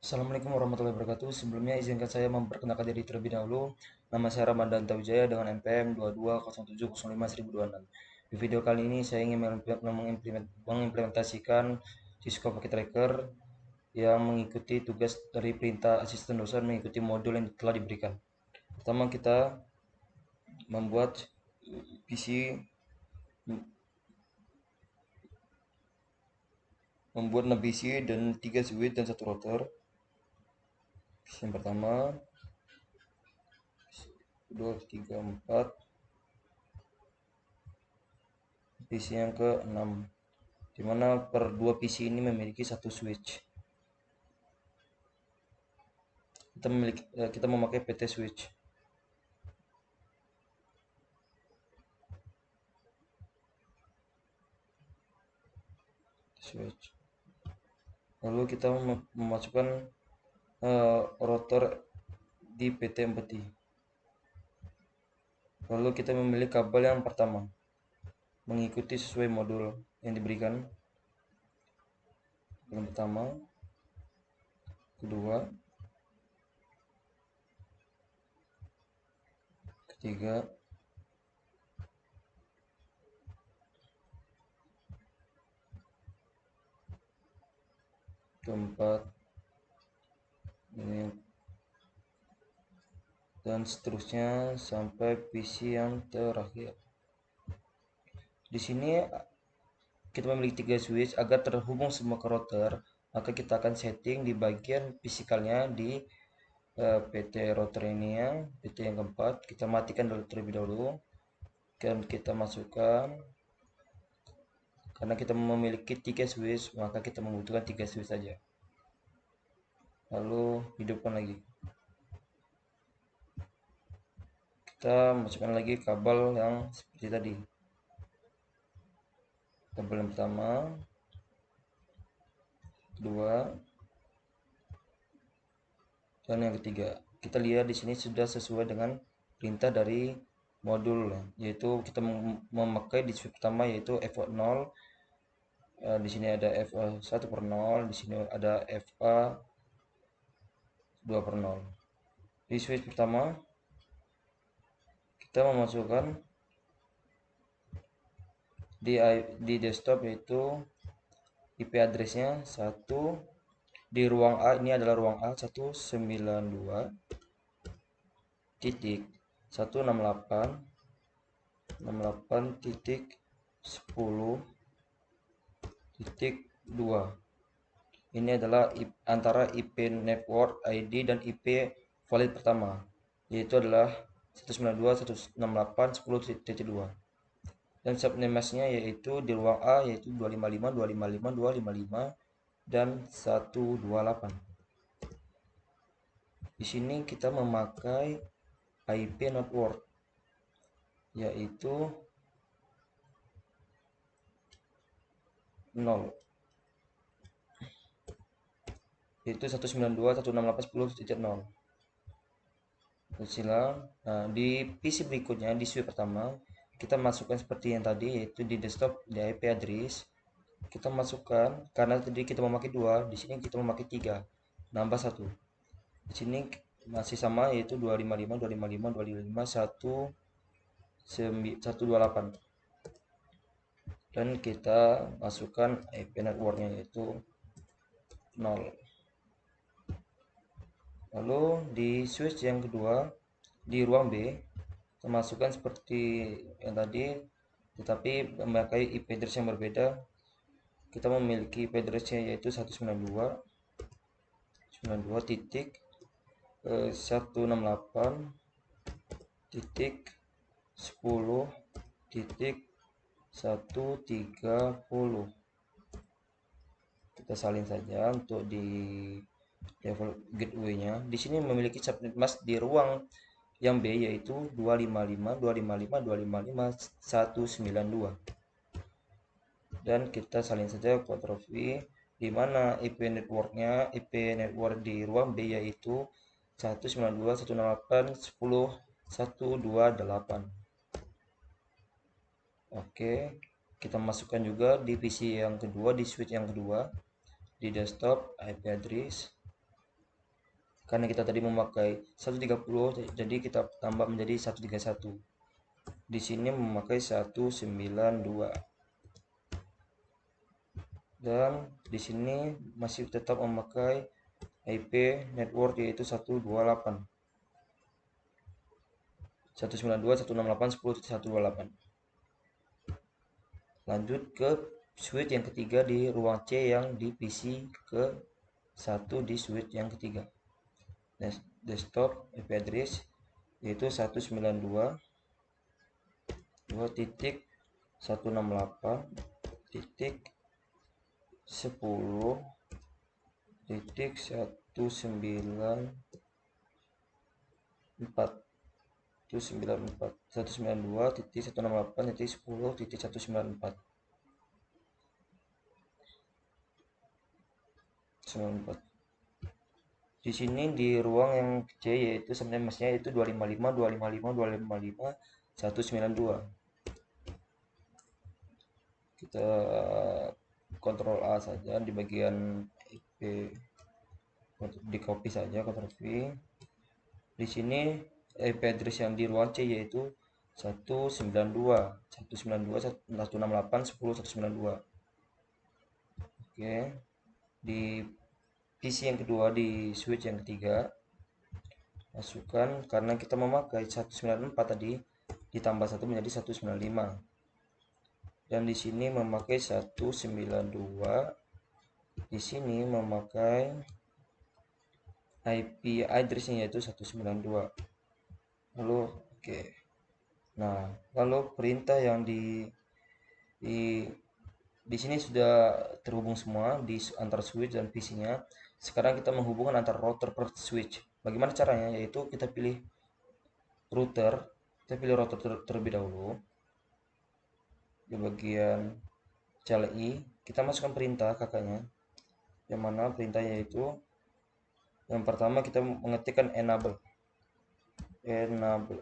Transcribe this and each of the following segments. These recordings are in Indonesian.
Assalamualaikum warahmatullahi wabarakatuh. Sebelumnya izinkan saya memperkenalkan diri terlebih dahulu. Nama saya Ramadan Taujaya dengan NPM 2207051026. Di video kali ini saya ingin mengimplementasikan Cisco Packet Tracker yang mengikuti tugas dari perintah asisten dosen mengikuti modul yang telah diberikan. Pertama kita membuat PC membuat 6 PC dan 3 switch dan 1 router. PC yang pertama, kedua, ketiga, 4. PC yang ke-6, di mana per 2 PC ini memiliki 1 switch. Kita memakai PT switch. Lalu kita memasukkan router di PT empty. Lalu kita memilih kabel yang pertama, mengikuti sesuai modul yang diberikan. Yang pertama, kedua, ketiga, keempat, ini, dan seterusnya sampai PC yang terakhir. Di sini kita memiliki 3 switch. Agar terhubung semua ke router, maka kita akan setting di bagian fisikalnya di PT router ini ya, PT yang keempat. Kita matikan dulu terlebih dahulu, dan kita masukkan. Karena kita memiliki 3 switch, maka kita membutuhkan 3 switch saja. Lalu hidupkan lagi. Kita masukkan lagi kabel yang seperti tadi. Kabel yang pertama, kedua, dan yang ketiga. Kita lihat di sini sudah sesuai dengan perintah dari modul, yaitu kita memakai di switch pertama yaitu FA0. Di sini ada FA1 per 0, di sini ada FA2 per 0. Di switch pertama kita memasukkan di desktop yaitu IP addressnya 1 di ruang A, ini adalah ruang A 192.168.10.2. Ini adalah antara IP network ID dan IP valid pertama, yaitu adalah 192.168.10.2. Dan subname-nya yaitu di ruang A yaitu 255.255.255 dan 128. Di sini kita memakai IP network yaitu 0, yaitu 192.168.10.0. Silang. Nah, di PC berikutnya di switch pertama kita masukkan seperti yang tadi, yaitu di desktop di IP address kita masukkan, karena tadi kita memakai 2, di sini kita memakai 3, nambah 1. Di sini masih sama, yaitu 255.255.255.128. Dan kita masukkan IP networknya yaitu 0. Lalu di switch yang kedua di ruang B kita masukkan seperti yang tadi, tetapi memakai IP address yang berbeda. Kita memiliki IP address-nya yaitu 192.168.10.130. Kita salin saja untuk di level gateway-nya. Di sini memiliki subnet mask di ruang yang B yaitu 255.255.255.192. Dan kita salin saja Ctrl V, di mana IP network di ruang B yaitu 192.168.10.128. Oke, kita masukkan juga di PC yang kedua, di switch yang kedua, di desktop IP address karena kita tadi memakai 130, jadi kita tambah menjadi 131. Di sini memakai 192. Dan di sini masih tetap memakai IP network yaitu 128. 192.168.10.128. Lanjut ke switch yang ketiga di ruang C yang di PC ke 1 di switch yang ketiga. Desktop IP address yaitu 192.168.10.194. Di sini di ruang yang C yaitu sebenarnya mesinnya itu 255 255 255 192. Kita kontrol A saja di bagian IP, di copy saja, Ctrl V. Di sini IP address yang di ruang C yaitu 192.168.10.192. Oke. Di PC yang kedua di switch yang ketiga masukkan, karena kita memakai 194 tadi, ditambah 1 menjadi 195. Dan di sini memakai 192. Di sini memakai IP address-nya yaitu 192. Lalu oke. Nah, lalu perintah yang di sini sudah terhubung semua di antara switch dan PC-nya. Sekarang kita menghubungkan antara router per switch. Bagaimana caranya? Yaitu kita pilih router. Kita pilih router terlebih dahulu. Di bagian CLI, kita masukkan perintah kakaknya. Yang mana perintahnya yaitu yang pertama kita mengetikkan enable. Enter.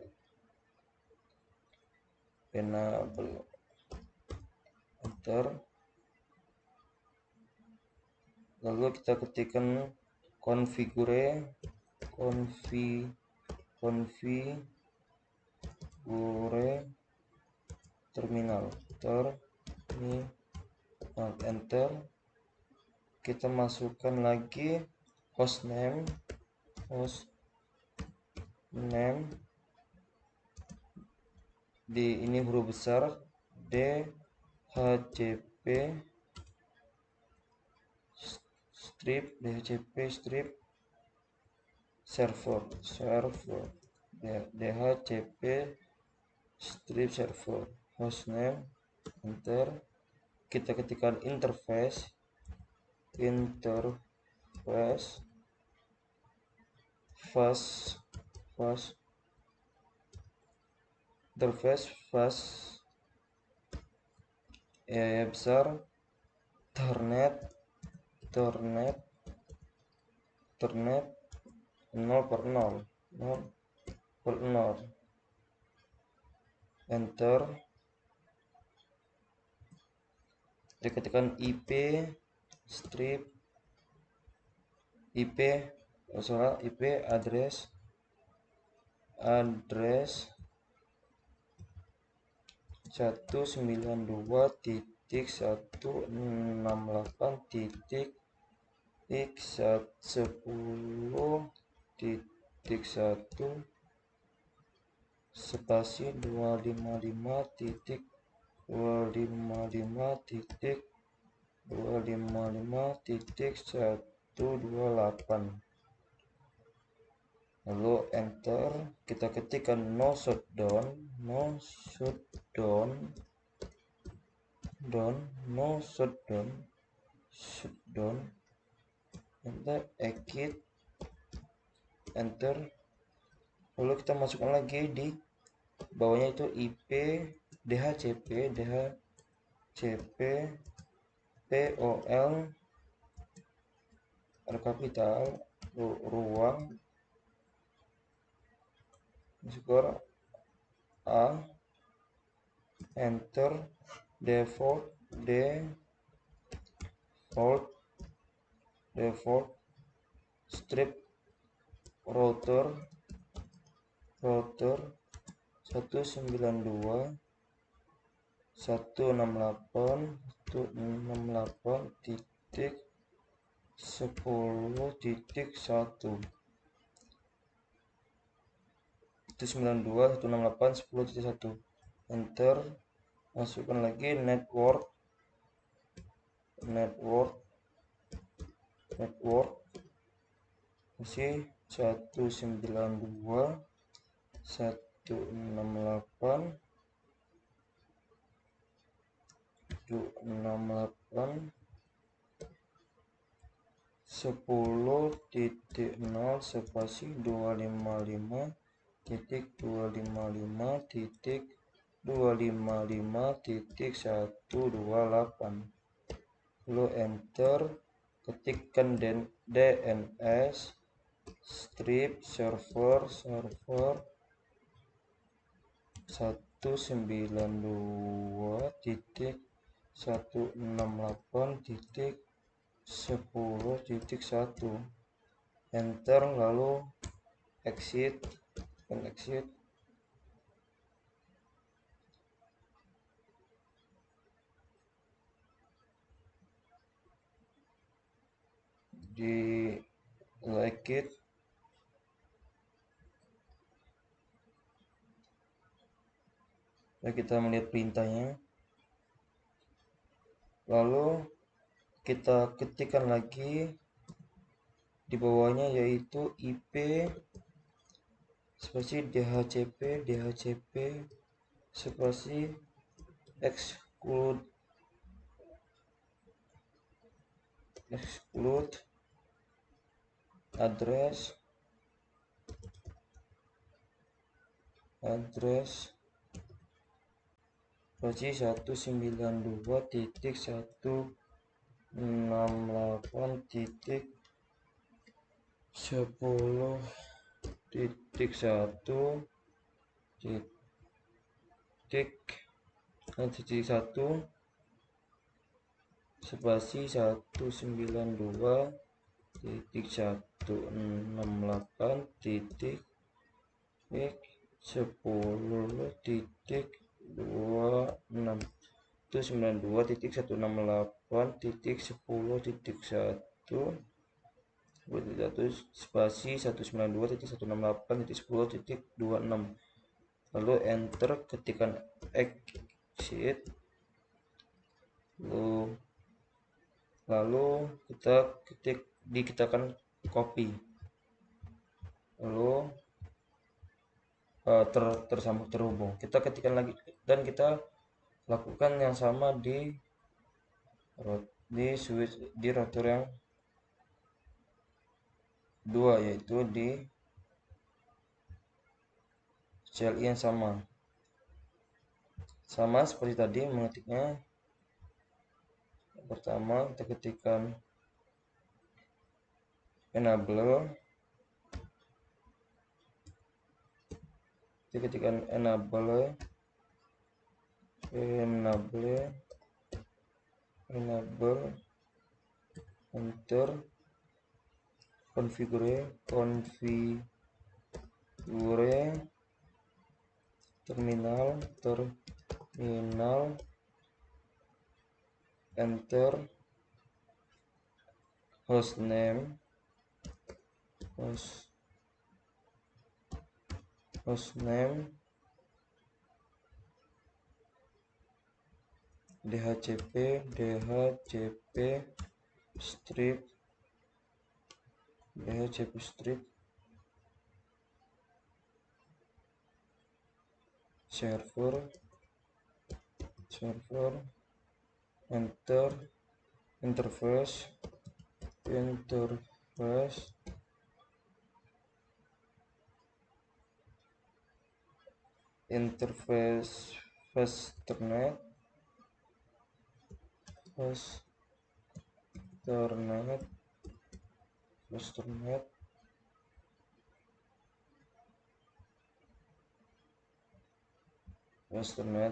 Lalu kita ketikkan configure terminal. Enter. Kita masukkan lagi hostname di ini huruf besar DHCP strip server DHCP strip server hostname. Enter. Kita ketikkan interface fast besar Ethernet 0/0. Enter. Kita ketikkan IP address 192.168.10.1 spasi 255.255.128. Lalu enter. Kita ketikkan no shutdown. Enter. Exit. Enter. Lalu kita masukkan lagi di bawahnya itu IP DHCP POL kapital ruang skor A. Enter. Default strip router 192.168.10.1. Itu 192.168.10.1. Enter. Masukkan lagi network masih 192.168.10.0 spasi 255.255.128. lalu enter. Ketikkan DNS strip server 192.168.10.1. enter, lalu exit. Di like it. Nah, kita melihat perintahnya, lalu kita ketikkan lagi di bawahnya, yaitu IP spasi DHCP spasi exclude address spasi 192.10.1 spasi 192.10.26. itu 92.168.10.1 spasi 192.168.10.26. lalu enter. Ketikkan exit, lalu kita akan copy, lalu tersambung terhubung. Kita ketikkan lagi dan kita lakukan yang sama di switch di router yang 2, yaitu di CLI yang sama seperti tadi. Mengetiknya pertama kita ketikkan enable, enter. configure terminal, enter. hostname DHCP strip server, enter. interface fasternet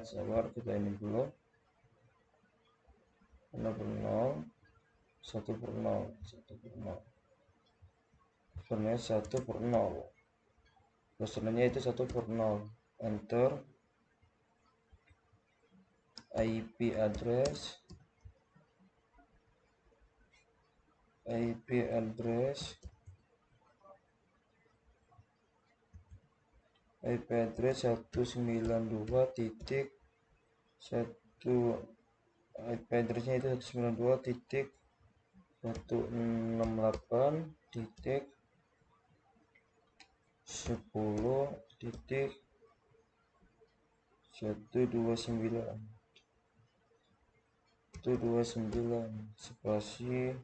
sabar, kita ini dulu 1/0. Sebenarnya 1/0. Sebenarnya itu 1/0. Enter. IP address IP address 192.1 IP addressnya itu 192.10.10.129 spasi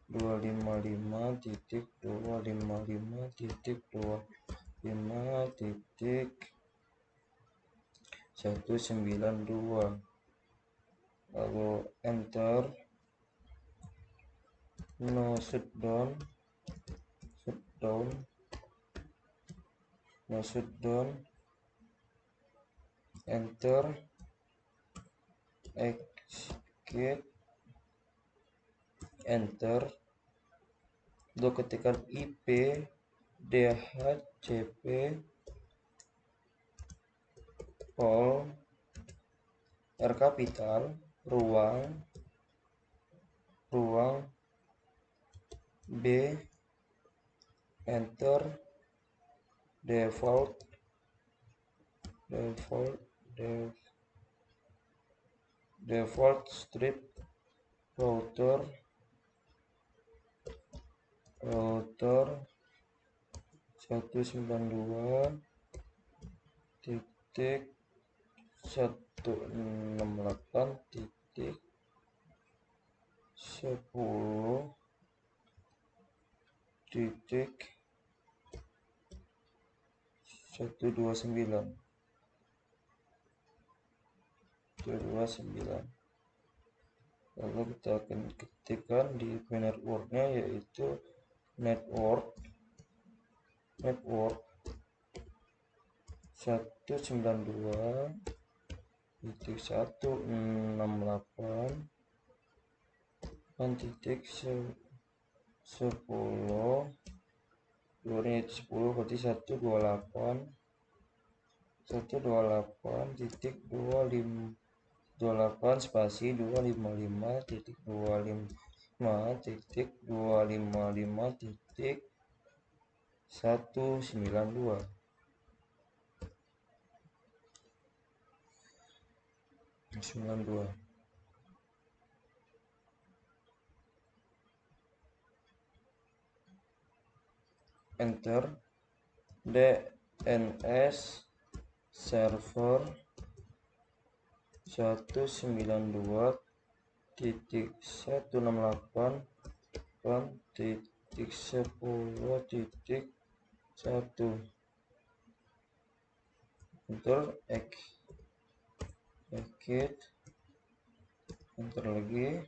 255.255.255.192, lalu enter. No shutdown enter. Execute, enter. Lalu ketikkan IP DHCP all R kapital ruang B, enter. Default strip router 168.168.10.129. Lalu kita akan ketikkan di networknya, yaitu network 192.168.10, luarnya itu 10, berarti 128 spasi 255.255.192. Enter. DNS server 192.168.10.1. Enter. Execute, enter lagi.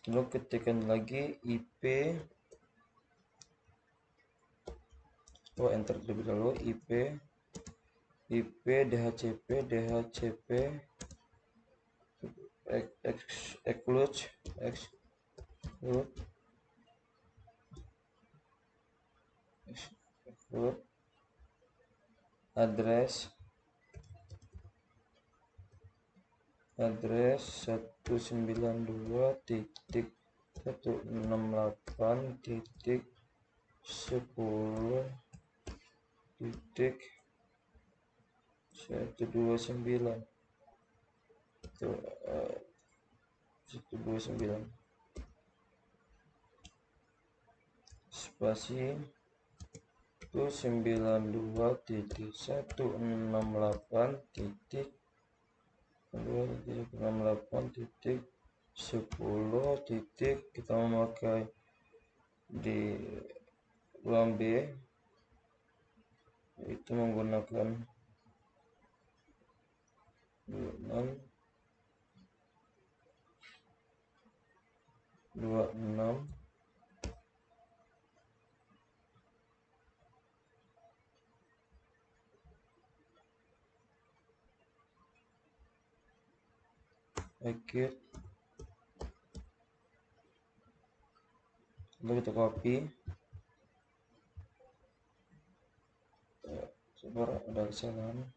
Lalu ketikkan lagi IP, enter terlebih dahulu. IP DHCP exclude address 168.10.129 spasi 192.168.10. Kita memakai di ruang B, yaitu menggunakan 26. Execute, lalu kita copy. Sabar, ada kesalahan.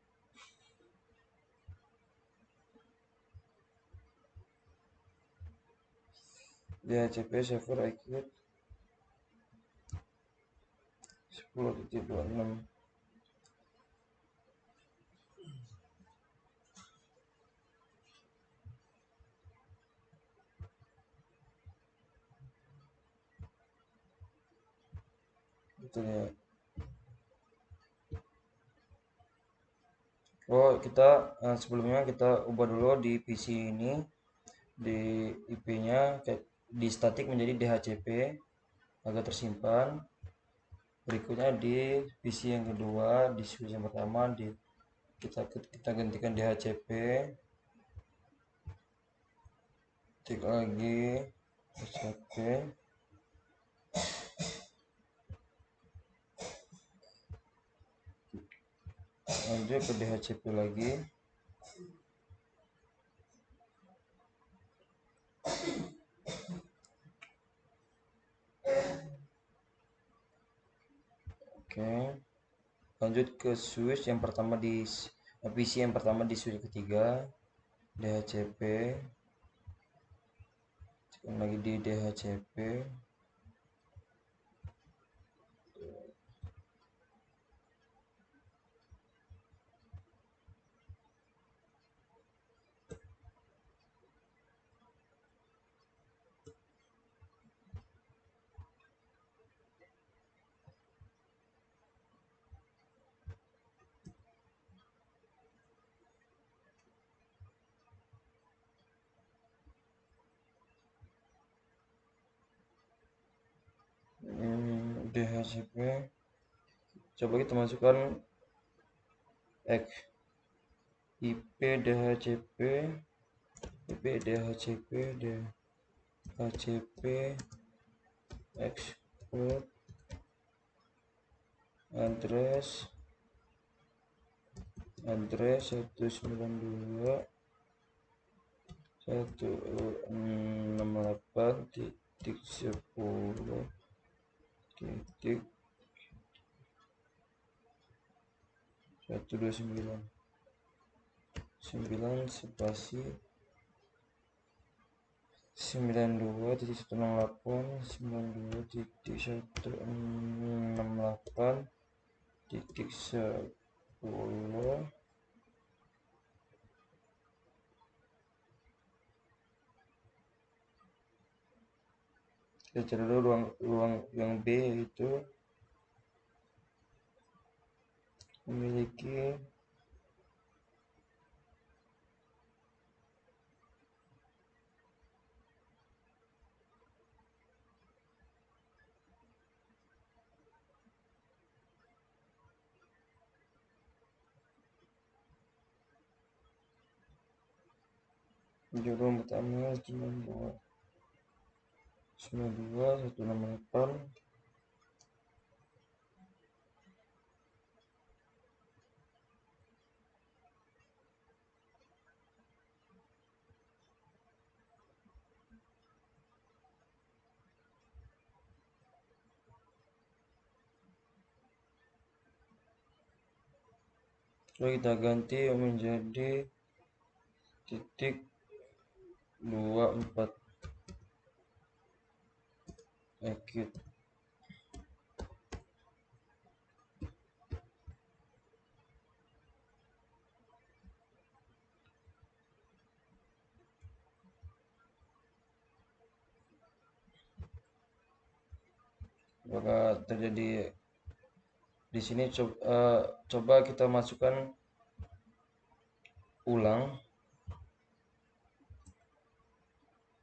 DHCP server IQ 10.26. Betul ya. Oh, kita sebelumnya kita ubah dulu di PC ini, di IP-nya di static menjadi DHCP agar tersimpan. Berikutnya di PC yang kedua, di switch yang pertama kita gantikan DHCP. Ketik lagi DHCP. Lanjut ke DHCP lagi. Oke. Lanjut ke switch yang pertama di PC yang pertama di switch ketiga, DHCP. Tekan lagi di DHCP. DHCP. Coba kita masukkan IP DHCP, IP DHCP, DHCP, export, address 192.10.129 spasi 92.168.168.10. Kita cari dulu ruang yang B, yaitu memiliki judul pertama 168. Lalu kita ganti menjadi titik 24 acute. Apakah terjadi di sini? Coba kita masukkan ulang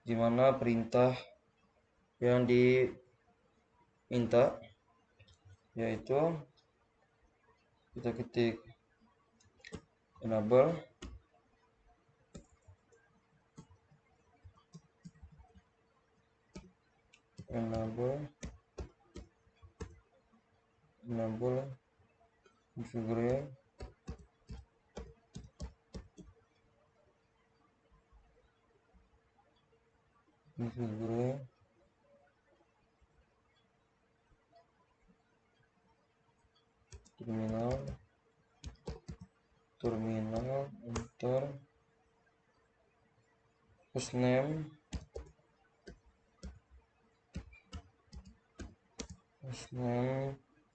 di mana perintah yang diminta, yaitu kita ketik enable configure terminal, enter, hostname,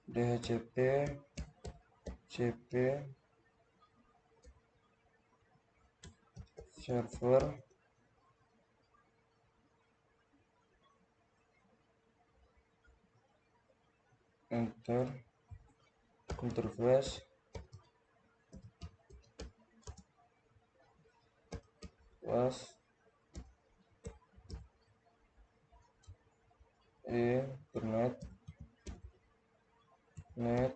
dhcp, cp, server, enter, interface, plus internet, net,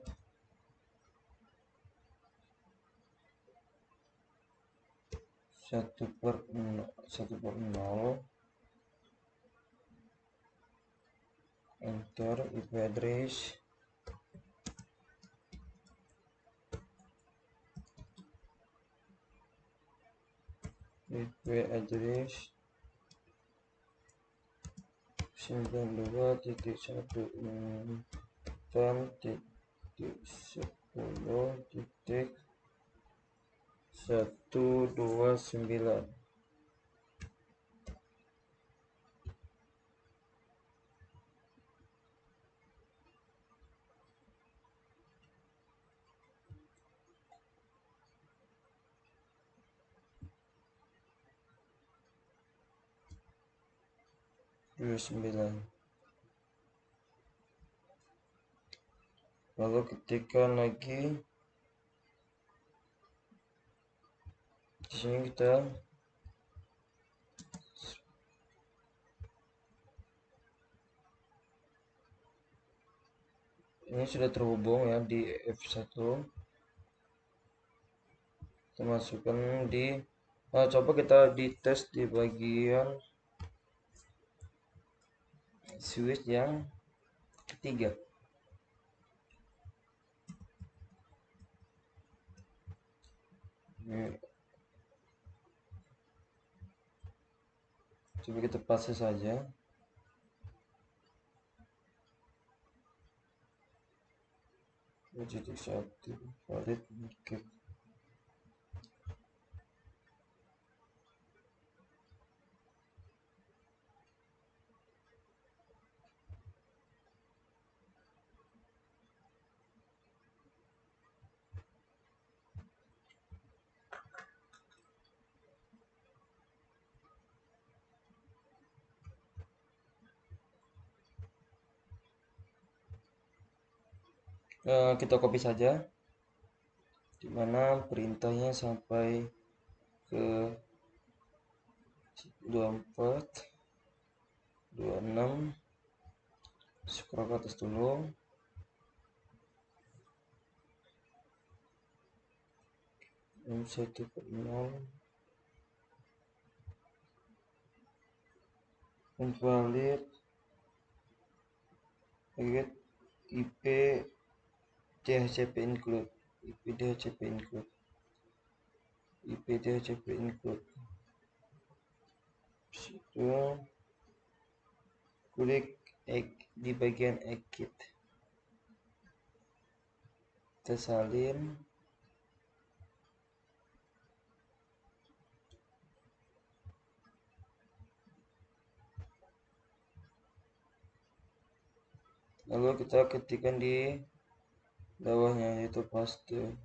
1/0, enter, IP address, IP address 92.1.10.129. Lalu ketikkan lagi di sini kita ini sudah terhubung ya di F1. Kita masukkan di coba kita dites di bagian switch yang ketiga. Coba kita paste saja. Titik 1 valid oke. Kita copy saja, dimana perintahnya sampai ke 24, 26, scroll ke atas dulu, M1.0, invalid, IP DHCP include, IP DHCP include, IP DHCP include. Situ klik di bagian exit, kita salin, lalu kita ketikkan di bawahnya yaitu paste.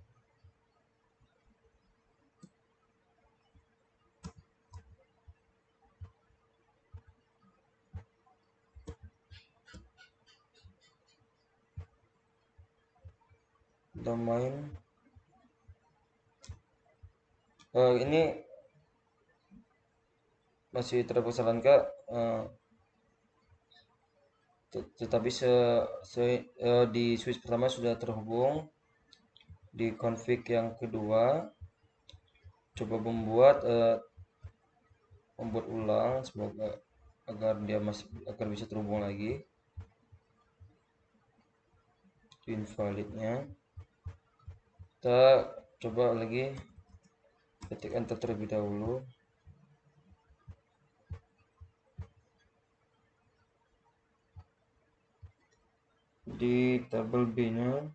Domain ini masih terpersarankan, tetapi di switch pertama sudah terhubung. Di config yang kedua coba membuat ulang semoga agar bisa terhubung lagi. Invalidnya kita coba lagi, ketik enter terlebih dahulu. Di tabel B nya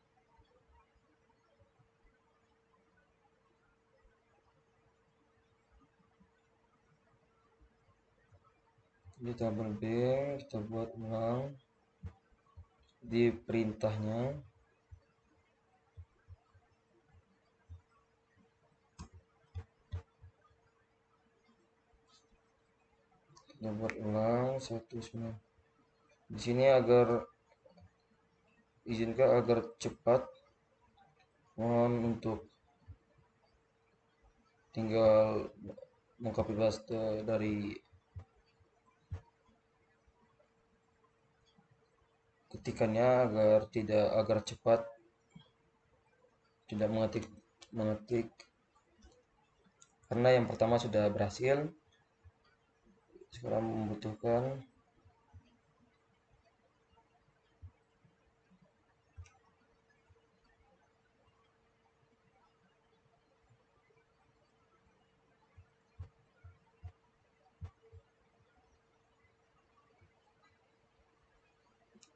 di tabel B kita buat ulang di perintahnya. Kita buat ulang 19. Di sini agar izinkan agar cepat, mohon untuk tinggal mengcopy paste dari ketikannya agar cepat, tidak mengetik karena yang pertama sudah berhasil. Sekarang membutuhkan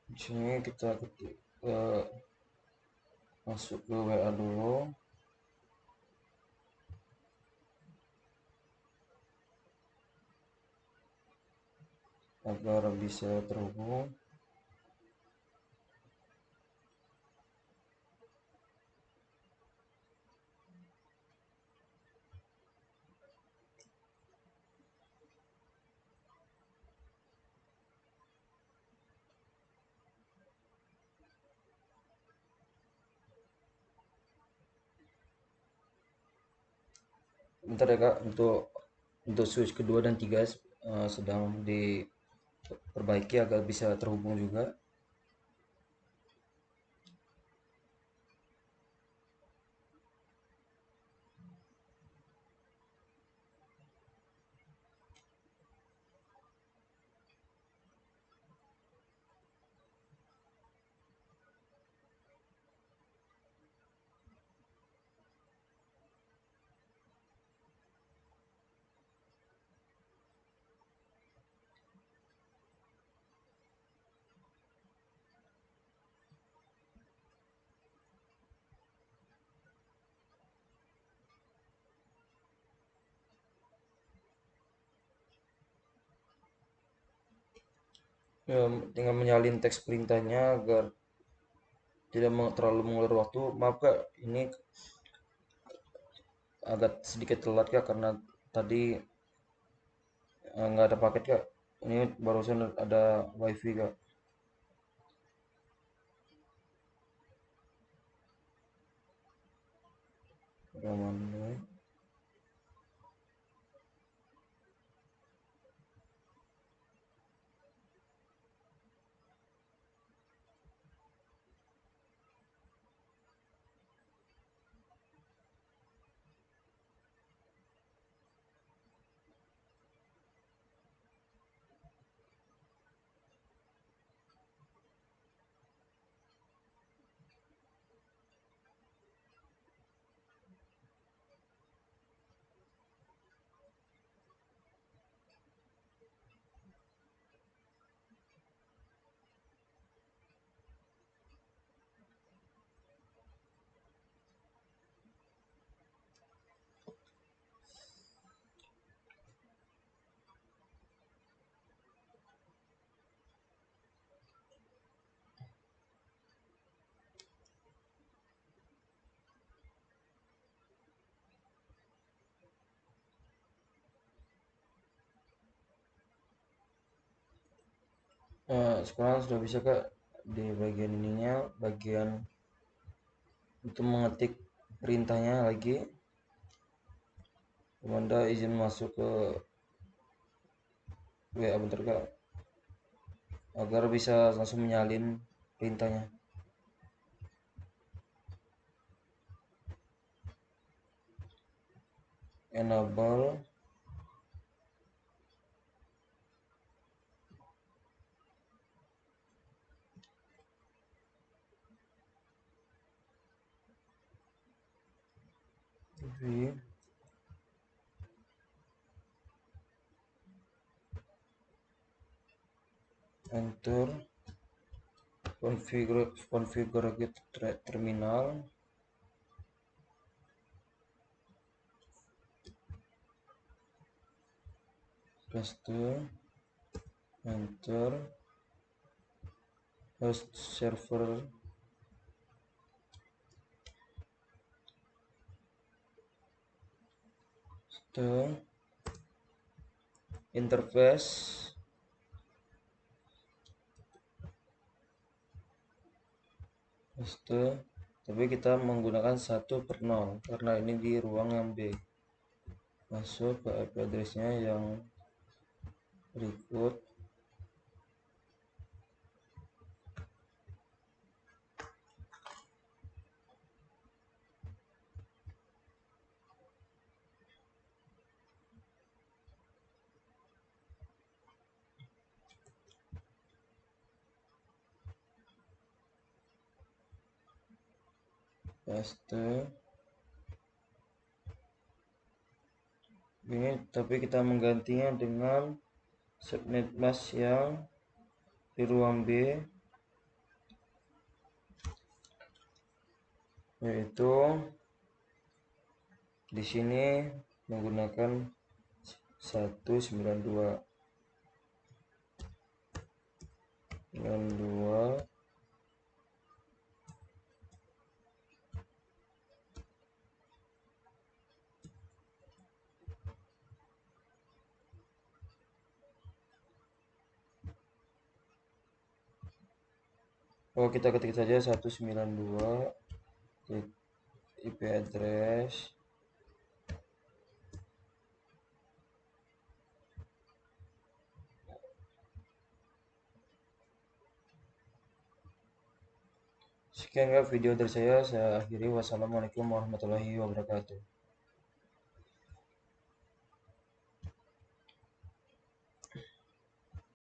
di sini kita ketik masuk ke WA dulu agar bisa terhubung. Bentar ya kak, untuk switch kedua dan tiga sedang diperbaiki agar bisa terhubung juga. Ya, tinggal menyalin teks perintahnya agar tidak terlalu mengulur waktu. Maaf kak, ini agak sedikit telat kak karena tadi nggak ada paket kak. Ini barusan ada wifi kak. Rekaman dulu. Sekarang sudah bisa kak, di bagian ininya, bagian untuk mengetik perintahnya lagi. Komanda izin masuk ke WA bentar kak, agar bisa langsung menyalin perintahnya. Enable V enter configure terminal paste enter, host server, interface, tapi kita menggunakan 1/0 karena ini di ruang yang B. Masuk ke IP address-nya yang berikut. Paste. Ini tapi kita menggantinya dengan subnet mask yang di ruang B, yaitu di sini menggunakan 192.92. Oh, kita ketik saja 192 IP address. Sekian video dari saya akhiri. Wassalamualaikum warahmatullahi wabarakatuh.